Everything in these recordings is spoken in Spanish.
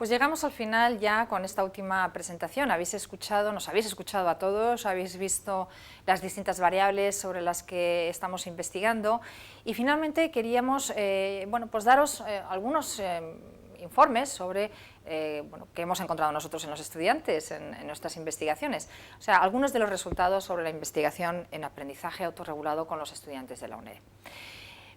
Pues llegamos al final ya con esta última presentación. Nos habéis escuchado a todos, habéis visto las distintas variables sobre las que estamos investigando y finalmente queríamos pues daros algunos informes sobre que hemos encontrado nosotros en los estudiantes en nuestras investigaciones, o sea, algunos de los resultados sobre la investigación en aprendizaje autorregulado con los estudiantes de la UNED.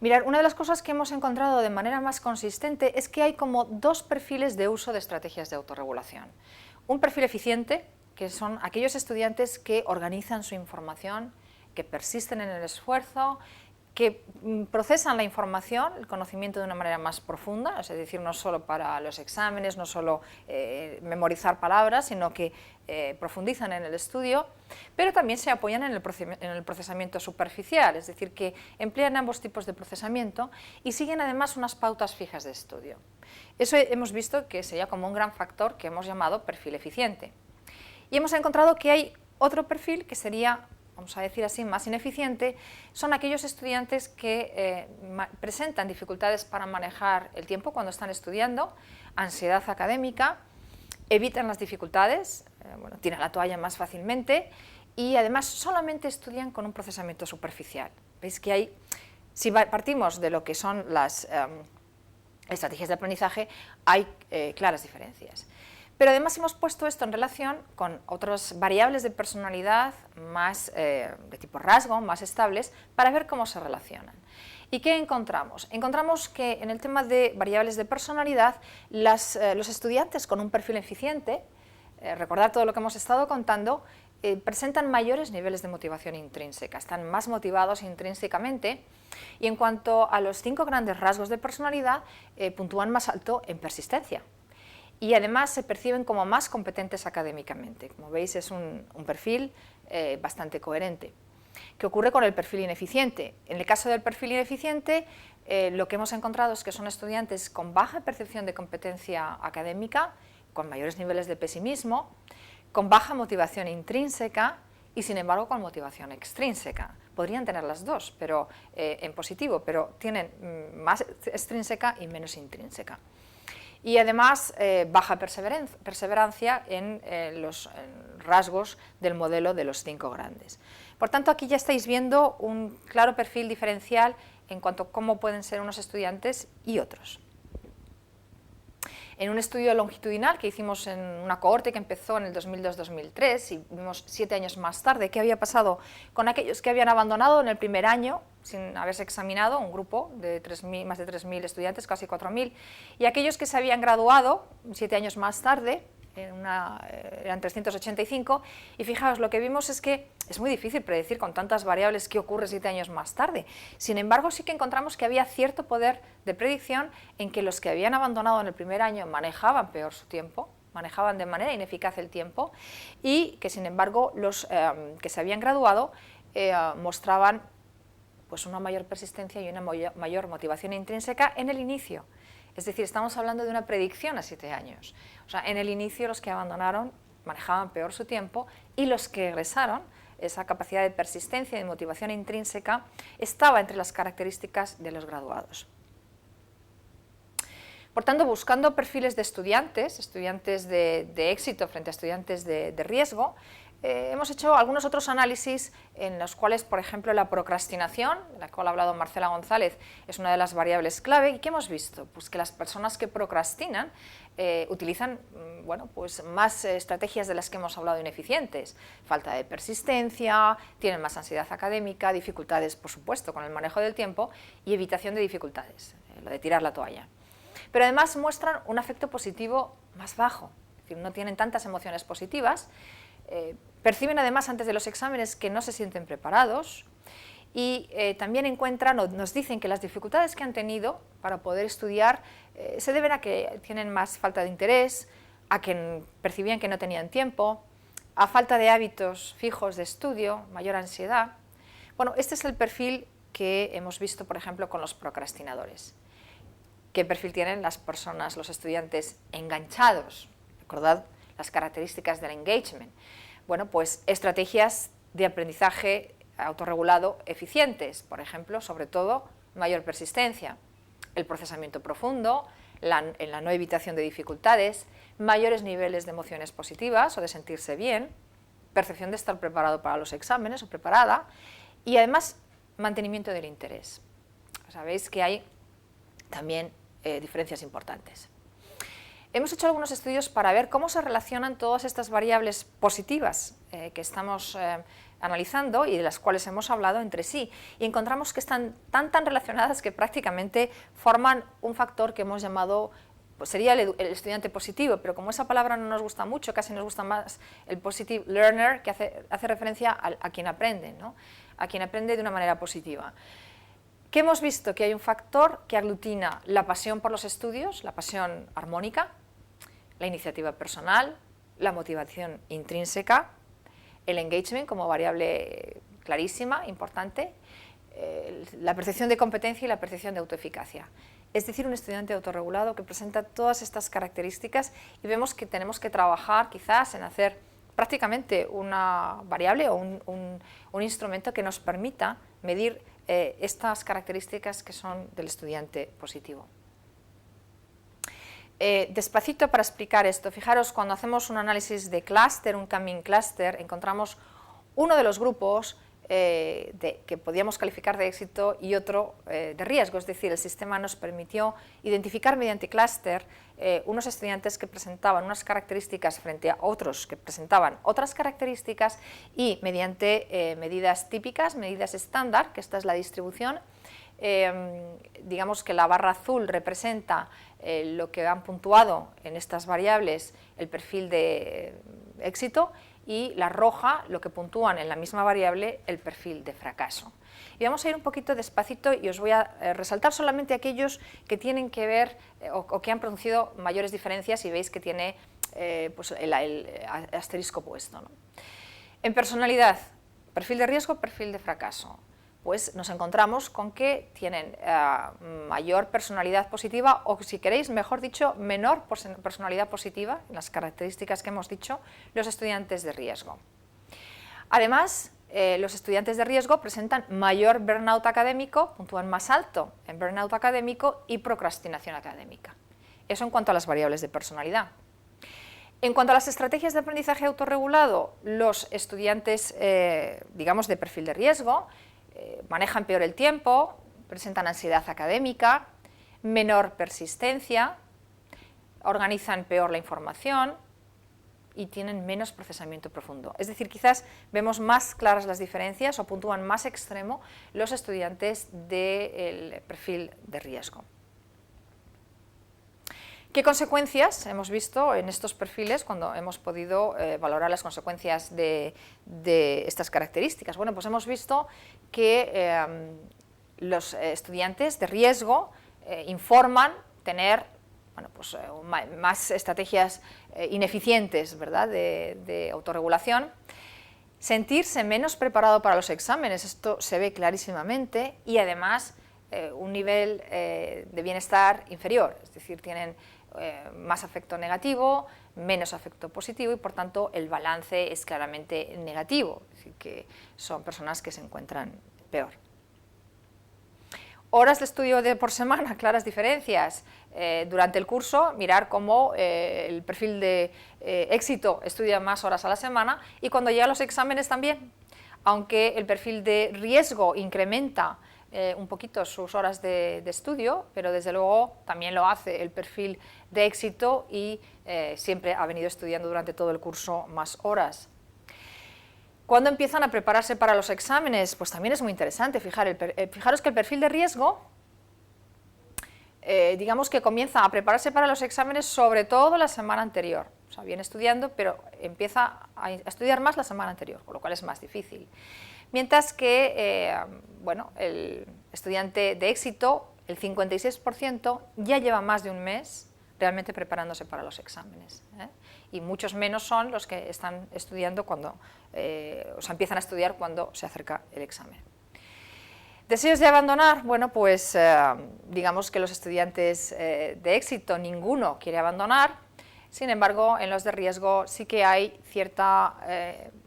Mirad, una de las cosas que hemos encontrado de manera más consistente es que hay como dos perfiles de uso de estrategias de autorregulación. Un perfil eficiente, que son aquellos estudiantes que organizan su información, que persisten en el esfuerzo, que procesan la información, el conocimiento de una manera más profunda, es decir, no solo para los exámenes, no solo memorizar palabras, sino que profundizan en el estudio, pero también se apoyan en el procesamiento superficial, es decir, que emplean ambos tipos de procesamiento y siguen además unas pautas fijas de estudio. Eso hemos visto que sería como un gran factor que hemos llamado perfil eficiente. Y hemos encontrado que hay otro perfil que sería, vamos a decir así, más ineficiente, son aquellos estudiantes que presentan dificultades para manejar el tiempo cuando están estudiando, ansiedad académica, evitan las dificultades, tiran la toalla más fácilmente y además solamente estudian con un procesamiento superficial. Veis que hay, si partimos de lo que son las estrategias de aprendizaje, hay claras diferencias. Pero además hemos puesto esto en relación con otras variables de personalidad más de tipo rasgo, más estables, para ver cómo se relacionan. ¿Y qué encontramos? Encontramos que en el tema de variables de personalidad, los estudiantes con un perfil eficiente, recordar todo lo que hemos estado contando, presentan mayores niveles de motivación intrínseca, están más motivados intrínsecamente y en cuanto a los 5 grandes rasgos de personalidad, puntúan más alto en persistencia. Y además se perciben como más competentes académicamente. Como veis, es un perfil bastante coherente. ¿Qué ocurre con el perfil ineficiente? En el caso del perfil ineficiente, lo que hemos encontrado es que son estudiantes con baja percepción de competencia académica, con mayores niveles de pesimismo, con baja motivación intrínseca y, sin embargo, con motivación extrínseca. Podrían tener las dos, pero en positivo, pero tienen más extrínseca y menos intrínseca. Y además baja perseverancia en los rasgos del modelo de los 5 grandes. Por tanto, aquí ya estáis viendo un claro perfil diferencial en cuanto a cómo pueden ser unos estudiantes y otros. En un estudio longitudinal que hicimos en una cohorte que empezó en el 2002-2003 y vimos 7 años más tarde qué había pasado con aquellos que habían abandonado en el primer año sin haberse examinado, un grupo de más de 3.000 estudiantes, casi 4.000, y aquellos que se habían graduado 7 años más tarde, eran 385, y fijaos, lo que vimos es que es muy difícil predecir con tantas variables qué ocurre 7 años más tarde. Sin embargo, sí que encontramos que había cierto poder de predicción en que los que habían abandonado en el primer año manejaban peor su tiempo, manejaban de manera ineficaz el tiempo, y que sin embargo los que se habían graduado mostraban pues una mayor persistencia y una mayor motivación intrínseca en el inicio. Es decir, estamos hablando de una predicción a 7 años. O sea, en el inicio los que abandonaron manejaban peor su tiempo y los que egresaron, esa capacidad de persistencia y de motivación intrínseca estaba entre las características de los graduados. Por tanto, buscando perfiles de estudiantes de éxito frente a estudiantes de riesgo, hemos hecho algunos otros análisis en los cuales, por ejemplo, la procrastinación, de la cual ha hablado Marcela González, es una de las variables clave. ¿Y qué hemos visto? Pues que las personas que procrastinan utilizan pues más estrategias de las que hemos hablado ineficientes. Falta de persistencia, tienen más ansiedad académica, dificultades, por supuesto, con el manejo del tiempo y evitación de dificultades, lo de tirar la toalla. Pero además muestran un afecto positivo más bajo, es decir, no tienen tantas emociones positivas, perciben además antes de los exámenes que no se sienten preparados y también encuentran o nos dicen que las dificultades que han tenido para poder estudiar se deben a que tienen más falta de interés, a que percibían que no tenían tiempo, a falta de hábitos fijos de estudio, mayor ansiedad. Bueno, este es el perfil que hemos visto, por ejemplo, con los procrastinadores. ¿Qué perfil tienen las personas, los estudiantes enganchados? Recordad las características del engagement. Bueno, pues estrategias de aprendizaje autorregulado eficientes, por ejemplo, sobre todo, mayor persistencia, el procesamiento profundo, en la no evitación de dificultades, mayores niveles de emociones positivas o de sentirse bien, percepción de estar preparado para los exámenes o preparada, y además mantenimiento del interés. Sabéis que hay también diferencias importantes. Hemos hecho algunos estudios para ver cómo se relacionan todas estas variables positivas que estamos analizando y de las cuales hemos hablado entre sí, y encontramos que están tan relacionadas que prácticamente forman un factor que hemos llamado, pues sería el estudiante positivo, pero como esa palabra no nos gusta mucho, casi nos gusta más el positive learner, que hace referencia a quien aprende, ¿no? A quien aprende de una manera positiva. ¿Qué hemos visto? Que hay un factor que aglutina la pasión por los estudios, la pasión armónica, la iniciativa personal, la motivación intrínseca, el engagement como variable clarísima, importante, la percepción de competencia y la percepción de autoeficacia. Es decir, un estudiante autorregulado que presenta todas estas características, y vemos que tenemos que trabajar quizás en hacer prácticamente una variable o un instrumento que nos permita medir estas características que son del estudiante positivo. Despacito para explicar esto. Fijaros, cuando hacemos un análisis de clúster, un Cumming cluster, encontramos uno de los grupos que podíamos calificar de éxito y otro de riesgo, es decir, el sistema nos permitió identificar mediante clúster unos estudiantes que presentaban unas características frente a otros que presentaban otras características, y mediante medidas típicas, medidas estándar, que esta es la distribución, digamos que la barra azul representa lo que han puntuado en estas variables el perfil de éxito, y la roja lo que puntúan en la misma variable el perfil de fracaso. Y vamos a ir un poquito despacito y os voy a resaltar solamente aquellos que tienen que ver o que han producido mayores diferencias, y veis que tiene pues el asterisco puesto, ¿no? En personalidad, perfil de riesgo, perfil de fracaso, pues nos encontramos con que tienen mayor personalidad positiva, o si queréis, mejor dicho, menor personalidad positiva, en las características que hemos dicho, los estudiantes de riesgo. Además, los estudiantes de riesgo presentan mayor burnout académico, puntúan más alto en burnout académico y procrastinación académica. Eso en cuanto a las variables de personalidad. En cuanto a las estrategias de aprendizaje autorregulado, los estudiantes, digamos, de perfil de riesgo, manejan peor el tiempo, presentan ansiedad académica, menor persistencia, organizan peor la información y tienen menos procesamiento profundo. Es decir, quizás vemos más claras las diferencias o puntúan más extremo los estudiantes del perfil de riesgo. ¿Qué consecuencias hemos visto en estos perfiles cuando hemos podido valorar las consecuencias de estas características? Bueno, pues hemos visto que los estudiantes de riesgo informan tener, bueno, pues, más estrategias ineficientes, ¿verdad?, de autorregulación, sentirse menos preparado para los exámenes, esto se ve clarísimamente, y además un nivel de bienestar inferior, es decir, tienen más afecto negativo, menos afecto positivo, y por tanto el balance es claramente negativo, es decir, que son personas que se encuentran peor. Horas de estudio por semana, claras diferencias. Durante el curso, mirar cómo el perfil de éxito estudia más horas a la semana, y cuando llega a los exámenes también, aunque el perfil de riesgo incrementa un poquito sus horas de estudio, pero desde luego también lo hace el perfil de éxito, y siempre ha venido estudiando durante todo el curso más horas. ¿Cuándo empiezan a prepararse para los exámenes? Pues también es muy interesante. Fijaros que el perfil de riesgo, digamos que comienza a prepararse para los exámenes sobre todo la semana anterior. O sea, viene estudiando, pero empieza a estudiar más la semana anterior, con lo cual es más difícil. Mientras que bueno, el estudiante de éxito, el 56%, ya lleva más de un mes realmente preparándose para los exámenes, y muchos menos son los que están estudiando cuando, o sea, empiezan a estudiar cuando se acerca el examen. ¿Deseos de abandonar? Bueno, pues digamos que los estudiantes de éxito, ninguno quiere abandonar. Sin embargo, en los de riesgo sí que hay cierta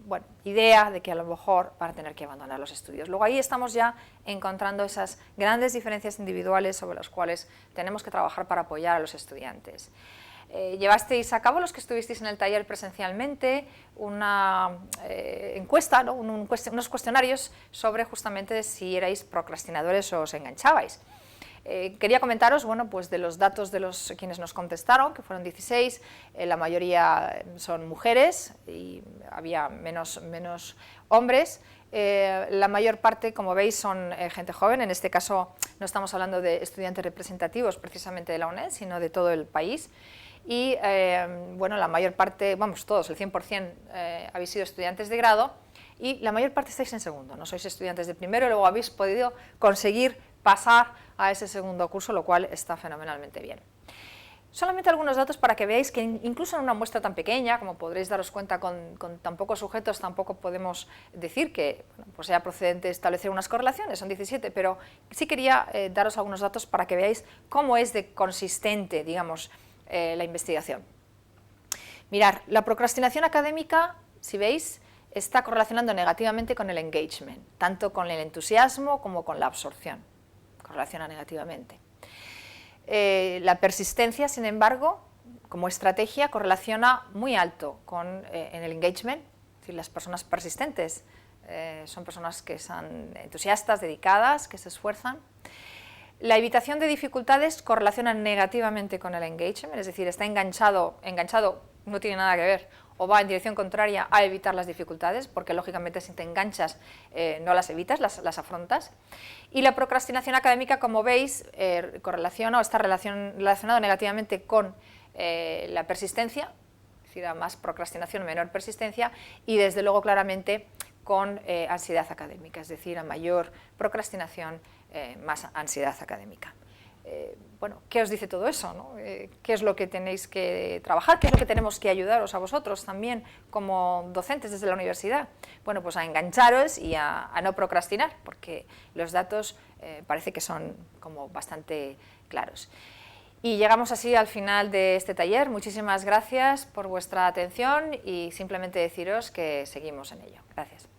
bueno, idea de que a lo mejor van a tener que abandonar los estudios. Luego ahí estamos ya encontrando esas grandes diferencias individuales sobre las cuales tenemos que trabajar para apoyar a los estudiantes. Llevasteis a cabo, los que estuvisteis en el taller presencialmente, una encuesta, ¿no? unos cuestionarios sobre justamente si erais procrastinadores o os enganchabais. Quería comentaros, bueno, pues de los datos de quienes nos contestaron, que fueron 16, la mayoría son mujeres y había menos hombres. La mayor parte, como veis, son gente joven. En este caso no estamos hablando de estudiantes representativos precisamente de la UNED, sino de todo el país. Y bueno, la mayor parte, vamos, todos, el 100% habéis sido estudiantes de grado y la mayor parte estáis en segundo, no sois estudiantes de primero y luego habéis podido conseguir pasar a ese segundo curso, lo cual está fenomenalmente bien. Solamente algunos datos para que veáis que incluso en una muestra tan pequeña, como podréis daros cuenta con tan pocos sujetos, tampoco podemos decir que bueno, pues sea procedente establecer unas correlaciones, son 17, pero sí quería daros algunos datos para que veáis cómo es de consistente, digamos, la investigación. Mirad, la procrastinación académica, si veis, está correlacionando negativamente con el engagement, tanto con el entusiasmo como con la absorción, correlaciona negativamente. La persistencia, sin embargo, como estrategia, correlaciona muy alto en el engagement, es decir, las personas persistentes son personas que son entusiastas, dedicadas, que se esfuerzan. La evitación de dificultades correlaciona negativamente con el engagement, es decir, está enganchado no tiene nada que ver, o va en dirección contraria a evitar las dificultades, porque lógicamente si te enganchas no las evitas, las afrontas. Y la procrastinación académica, como veis, correlaciona o está relacionado negativamente con la persistencia, es decir, a más procrastinación, menor persistencia, y desde luego claramente con ansiedad académica, es decir, a mayor procrastinación, más ansiedad académica. Bueno, ¿qué os dice todo eso, no? ¿Qué es lo que tenéis que trabajar? ¿Qué es lo que tenemos que ayudaros a vosotros también como docentes desde la universidad? Bueno, pues a engancharos y a no procrastinar, porque los datos parece que son como bastante claros. Y llegamos así al final de este taller. Muchísimas gracias por vuestra atención y simplemente deciros que seguimos en ello. Gracias.